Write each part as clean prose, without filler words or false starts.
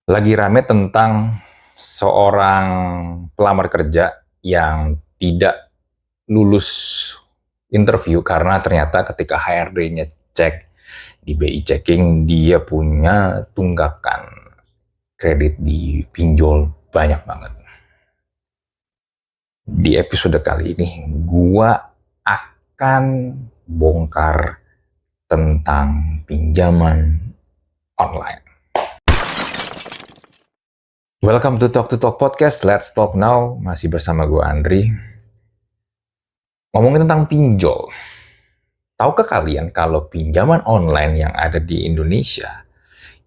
Lagi rame tentang seorang pelamar kerja yang tidak lulus interview karena ternyata ketika HRD-nya cek di BI Checking dia punya tunggakan kredit di pinjol banyak banget. Di episode kali ini gua akan bongkar tentang pinjaman online. Welcome to Talk Podcast. Let's talk now. Masih bersama gue Andri. Ngomongin tentang pinjol. Tahukah kalian kalau pinjaman online yang ada di Indonesia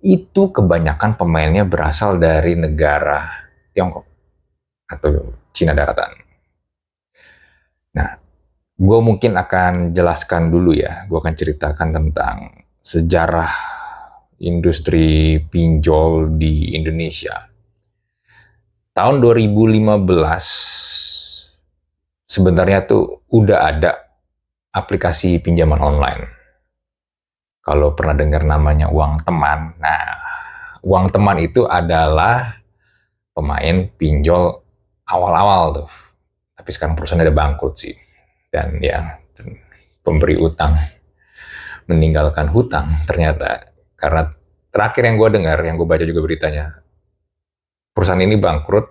itu kebanyakan pemainnya berasal dari negara Tiongkok atau Cina daratan. Nah, gue mungkin akan jelaskan dulu ya. Gue akan ceritakan tentang sejarah industri pinjol di Indonesia. Tahun 2015 sebenarnya tuh udah ada aplikasi pinjaman online. Kalau pernah dengar namanya Uang Teman, nah Uang Teman itu adalah pemain pinjol awal-awal tuh. Tapi sekarang perusahaan udah bangkrut sih. Dan ya pemberi utang meninggalkan hutang ternyata. Karena terakhir yang gue dengar, yang gue baca juga beritanya, perusahaan ini bangkrut,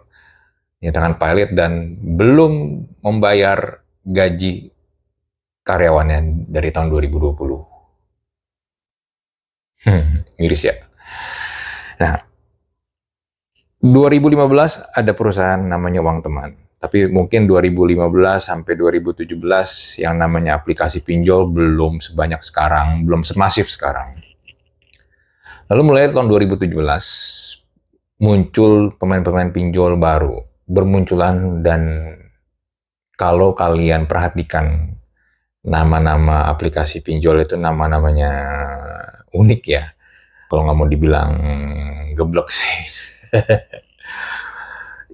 nyatakan pilot dan belum membayar gaji karyawannya dari tahun 2020. Miris ya. Nah, 2015 ada perusahaan namanya Uang Teman. Tapi mungkin 2015 sampai 2017 yang namanya aplikasi pinjol belum sebanyak sekarang, belum semasif sekarang. Lalu mulai tahun 2017 muncul pemain-pemain pinjol baru bermunculan, dan kalau kalian perhatikan nama-nama aplikasi pinjol itu nama-namanya unik ya. Kalau nggak mau dibilang geblek sih.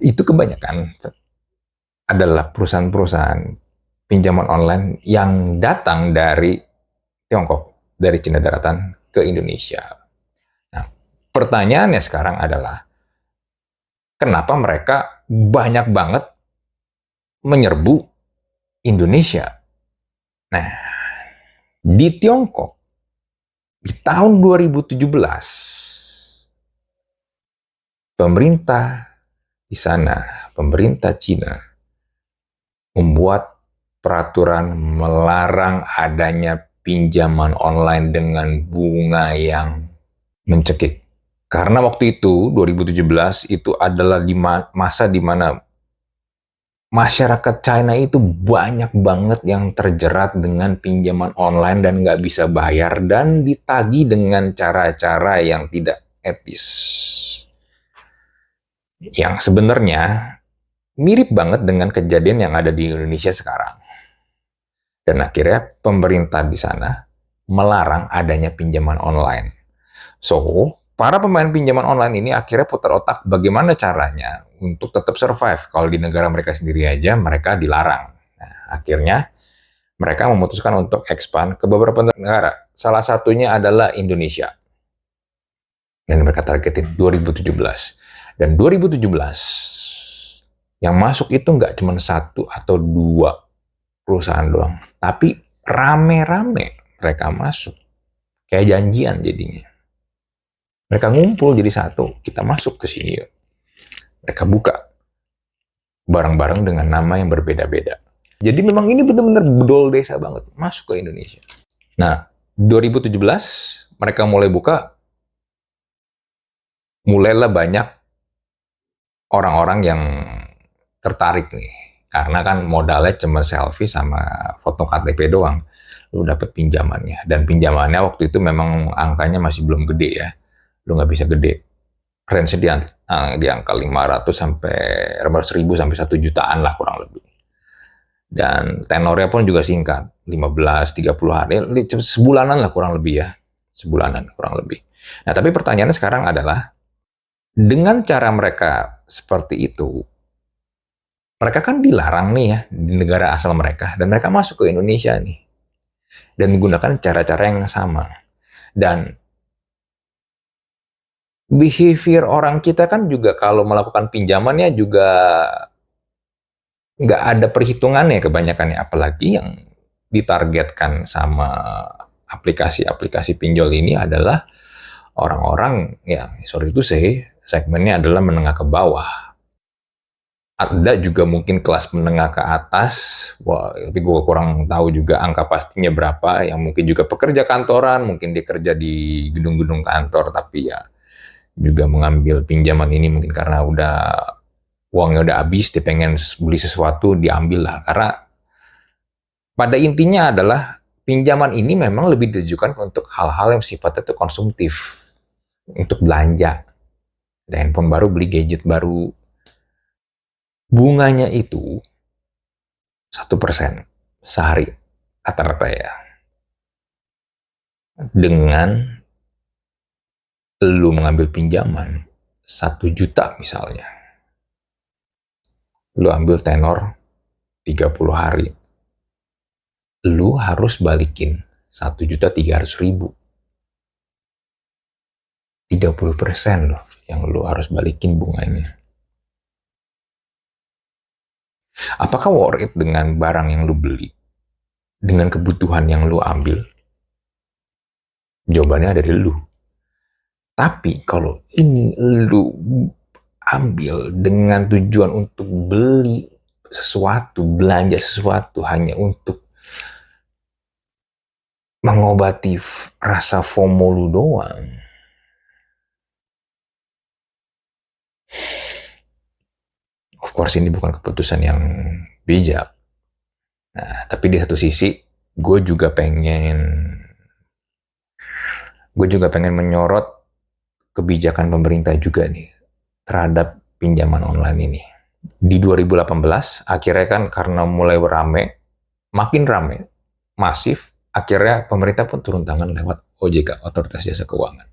Itu kebanyakan adalah perusahaan-perusahaan pinjaman online yang datang dari Tiongkok, dari Cina daratan ke Indonesia. Nah, pertanyaannya sekarang adalah, kenapa mereka banyak banget menyerbu Indonesia? Nah, di Tiongkok, di tahun 2017, pemerintah di sana, pemerintah Cina, membuat peraturan melarang adanya pinjaman online dengan bunga yang mencekik. Karena waktu itu, 2017, itu adalah masa di mana masyarakat China itu banyak banget yang terjerat dengan pinjaman online dan nggak bisa bayar dan ditagih dengan cara-cara yang tidak etis. Yang sebenarnya mirip banget dengan kejadian yang ada di Indonesia sekarang. Dan akhirnya pemerintah di sana melarang adanya pinjaman online. So, para pemain pinjaman online ini akhirnya putar otak bagaimana caranya untuk tetap survive. Kalau di negara mereka sendiri aja mereka dilarang. Nah, akhirnya mereka memutuskan untuk expand ke beberapa negara. Salah satunya adalah Indonesia. Dan mereka targetin 2017. Dan 2017 yang masuk itu nggak cuma satu atau dua perusahaan doang, tapi rame-rame mereka masuk. Kayak janjian jadinya. Mereka ngumpul jadi satu, kita masuk ke sini yuk. Mereka buka barang-barang dengan nama yang berbeda-beda. Jadi memang ini benar-benar bedol desa banget, masuk ke Indonesia. Nah, 2017 mereka mulai buka, mulailah banyak orang-orang yang tertarik nih. Karena kan modalnya cuma selfie sama foto KTP doang. Lu dapet pinjamannya. Dan pinjamannya waktu itu memang angkanya masih belum gede ya. Lu nggak bisa gede. Range-nya di angka 500 sampai 500 ribu sampai 1 jutaan lah kurang lebih. Dan tenornya pun juga singkat. 15-30 hari. Sebulanan lah kurang lebih ya. Sebulanan kurang lebih. Nah, tapi pertanyaannya sekarang adalah, dengan cara mereka seperti itu, mereka kan dilarang nih ya di negara asal mereka, dan mereka masuk ke Indonesia nih dan menggunakan cara-cara yang sama. Dan behavior orang kita kan juga kalau melakukan pinjamannya juga nggak ada perhitungannya kebanyakan ya, apalagi yang ditargetkan sama aplikasi-aplikasi pinjol ini adalah orang-orang ya sorry itu sih segmennya adalah menengah ke bawah. Ada juga mungkin kelas menengah ke atas, wah, tapi gue kurang tahu juga angka pastinya berapa, yang mungkin juga pekerja kantoran, mungkin dia kerja di gedung-gedung kantor, tapi ya juga mengambil pinjaman ini mungkin karena uangnya udah habis, dia pengen beli sesuatu, diambil lah. Karena pada intinya adalah pinjaman ini memang lebih ditujukan untuk hal-hal yang sifatnya itu konsumtif, untuk belanja. Ada handphone baru, beli gadget baru. Bunganya itu 1% sehari rata-rata ya. Dengan lu mengambil pinjaman 1 juta misalnya, lu ambil tenor 30 hari, lu harus balikin 1.300.000. 30% loh yang lu harus balikin bunganya. Apakah worth it dengan barang yang lu beli? Dengan kebutuhan yang lu ambil? Jawabannya ada di lu. Tapi kalau ini lu ambil dengan tujuan untuk beli sesuatu, belanja sesuatu hanya untuk mengobati rasa FOMO lu doang, of course ini bukan keputusan yang bijak. Nah, tapi di satu sisi gue juga pengen menyorot kebijakan pemerintah juga nih terhadap pinjaman online ini. Di 2018 akhirnya kan karena mulai makin rame, masif, akhirnya pemerintah pun turun tangan lewat OJK, Otoritas Jasa Keuangan.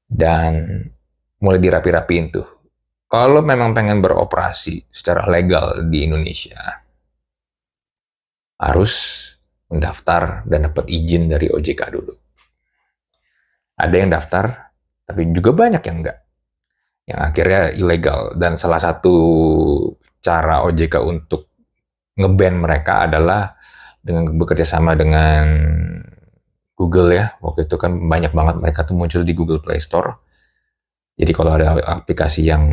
Dan mulai dirapi-rapiin tuh. Kalau memang pengen beroperasi secara legal di Indonesia, harus mendaftar dan dapat izin dari OJK dulu. Ada yang daftar, tapi juga banyak yang enggak. Yang akhirnya ilegal. Dan salah satu cara OJK untuk nge-ban mereka adalah dengan bekerja sama dengan Google ya. Waktu itu kan banyak banget mereka tuh muncul di Google Play Store. Jadi kalau ada aplikasi yang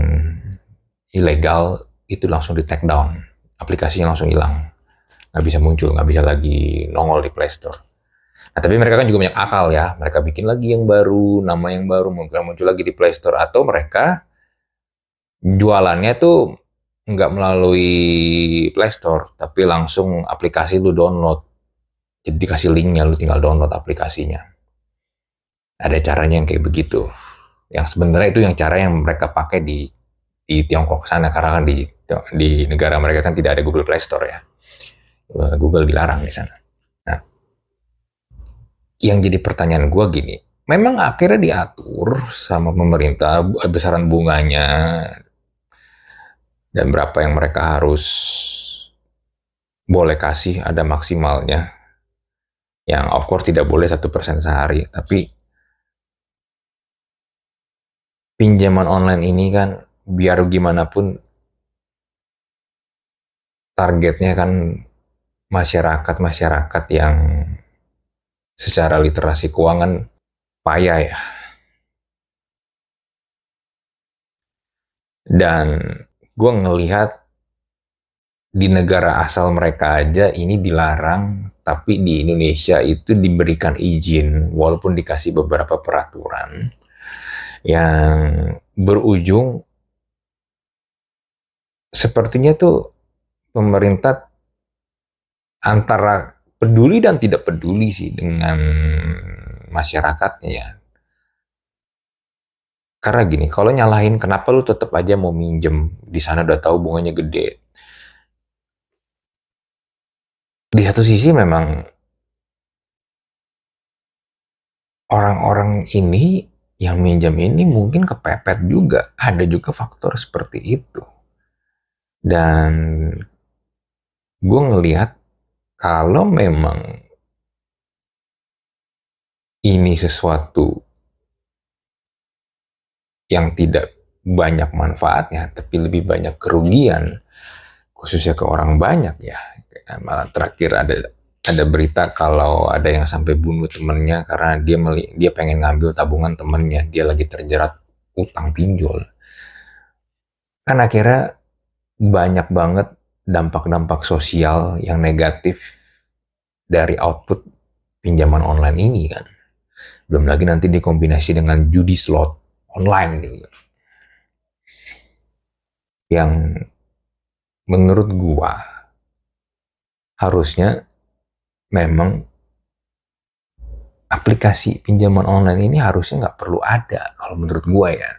ilegal, itu langsung di take down. Aplikasinya langsung hilang. Nggak bisa muncul, nggak bisa lagi nongol di Play Store. Nah, tapi mereka kan juga banyak akal ya. Mereka bikin lagi yang baru, nama yang baru, mungkin muncul lagi di Play Store. Atau mereka jualannya tuh nggak melalui Play Store, tapi langsung aplikasi lu download. Jadi dikasih linknya, lu tinggal download aplikasinya. Ada caranya yang kayak begitu. Yang sebenarnya itu yang cara yang mereka pakai di Tiongkok sana, karena kan di negara mereka kan tidak ada Google Play Store ya. Google dilarang di sana. Nah, yang jadi pertanyaan gue gini, memang akhirnya diatur sama pemerintah besaran bunganya dan berapa yang mereka harus boleh kasih, ada maksimalnya. Yang of course tidak boleh 1% sehari, tapi pinjaman online ini kan biar gimana pun targetnya kan masyarakat-masyarakat yang secara literasi keuangan payah ya. Dan gue ngelihat di negara asal mereka aja ini dilarang, tapi di Indonesia itu diberikan izin walaupun dikasih beberapa peraturan yang berujung sepertinya tuh pemerintah antara peduli dan tidak peduli sih dengan masyarakatnya ya. Karena gini, kalau nyalahin kenapa lu tetap aja mau minjem, di sana udah tahu bunganya gede. Di satu sisi memang orang-orang ini yang minjam ini mungkin kepepet juga, ada juga faktor seperti itu. Dan gue ngelihat kalau memang ini sesuatu yang tidak banyak manfaatnya, tapi lebih banyak kerugian, khususnya ke orang banyak ya. Malah terakhir ada berita kalau ada yang sampai bunuh temennya karena dia pengen ngambil tabungan temennya, dia lagi terjerat utang pinjol. Kan akhirnya banyak banget dampak-dampak sosial yang negatif dari output pinjaman online ini kan. Belum lagi nanti dikombinasi dengan judi slot online juga. Yang menurut gua harusnya memang aplikasi pinjaman online ini harusnya nggak perlu ada kalau menurut gua ya.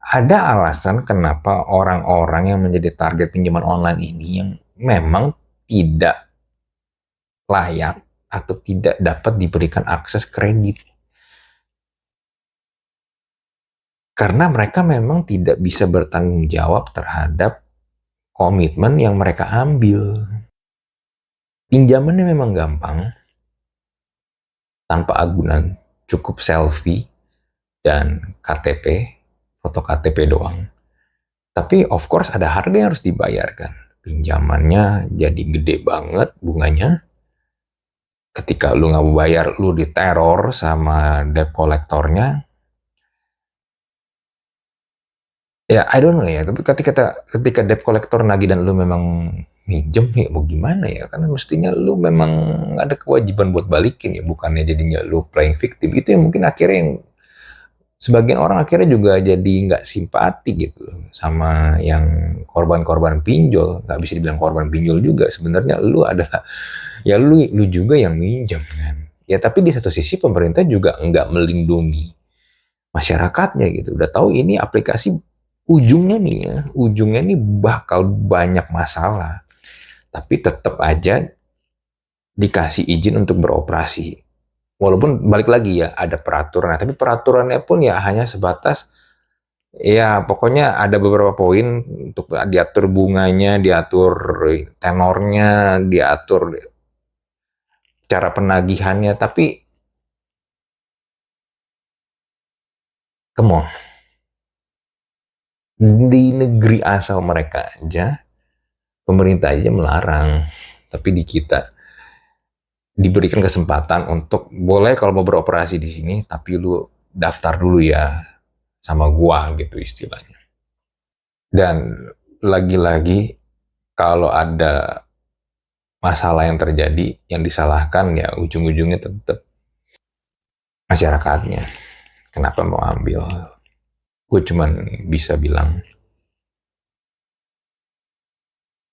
Ada alasan kenapa orang-orang yang menjadi target pinjaman online ini yang memang tidak layak atau tidak dapat diberikan akses kredit. Karena mereka memang tidak bisa bertanggung jawab terhadap komitmen yang mereka ambil. Pinjamannya memang gampang, tanpa agunan, cukup selfie dan KTP, foto KTP doang. Tapi of course ada harga yang harus dibayarkan. Pinjamannya jadi gede banget bunganya. Ketika lu nggak mau bayar, lu diteror sama debt kolektornya. Ya, I don't know ya. Tapi ketika debt collector nagih dan lu memang minjem ya, mau gimana ya? Karena mestinya lu memang ada kewajiban buat balikin ya, bukannya jadinya lu playing victim. Itu yang mungkin akhirnya yang sebagian orang akhirnya juga jadi nggak simpati gitu sama yang korban-korban pinjol. Nggak bisa dibilang korban pinjol juga, sebenarnya lu adalah ya lu juga yang minjem kan. Ya tapi di satu sisi pemerintah juga nggak melindungi masyarakatnya gitu. Udah tahu ini aplikasi ujungnya nih bakal banyak masalah, tapi tetap aja dikasih izin untuk beroperasi. Walaupun balik lagi ya ada peraturan, tapi peraturannya pun ya hanya sebatas ya pokoknya ada beberapa poin untuk diatur bunganya, diatur tenornya, diatur cara penagihannya, tapi come on, di negeri asal mereka aja pemerintah aja melarang, tapi di kita diberikan kesempatan untuk boleh kalau mau beroperasi di sini, tapi lu daftar dulu ya sama gua gitu istilahnya. Dan lagi-lagi kalau ada masalah yang terjadi, yang disalahkan ya ujung-ujungnya tetap masyarakatnya. Kenapa mau ambil? Gue cuman bisa bilang,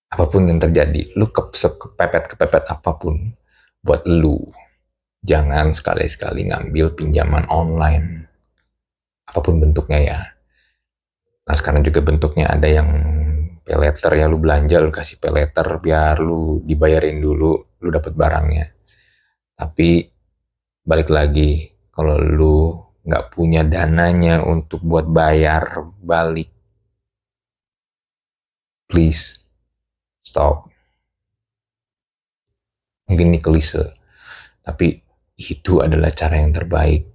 apapun yang terjadi, lu kepepet apapun, buat lu, jangan sekali-sekali ngambil pinjaman online. Apapun bentuknya ya. Nah sekarang juga bentuknya ada yang pay letter ya, lu belanja lu kasih pay letter biar lu dibayarin dulu, lu dapat barangnya. Tapi balik lagi, kalau lu nggak punya dananya untuk buat bayar balik, please stop. Mungkin ini klise, tapi itu adalah cara yang terbaik.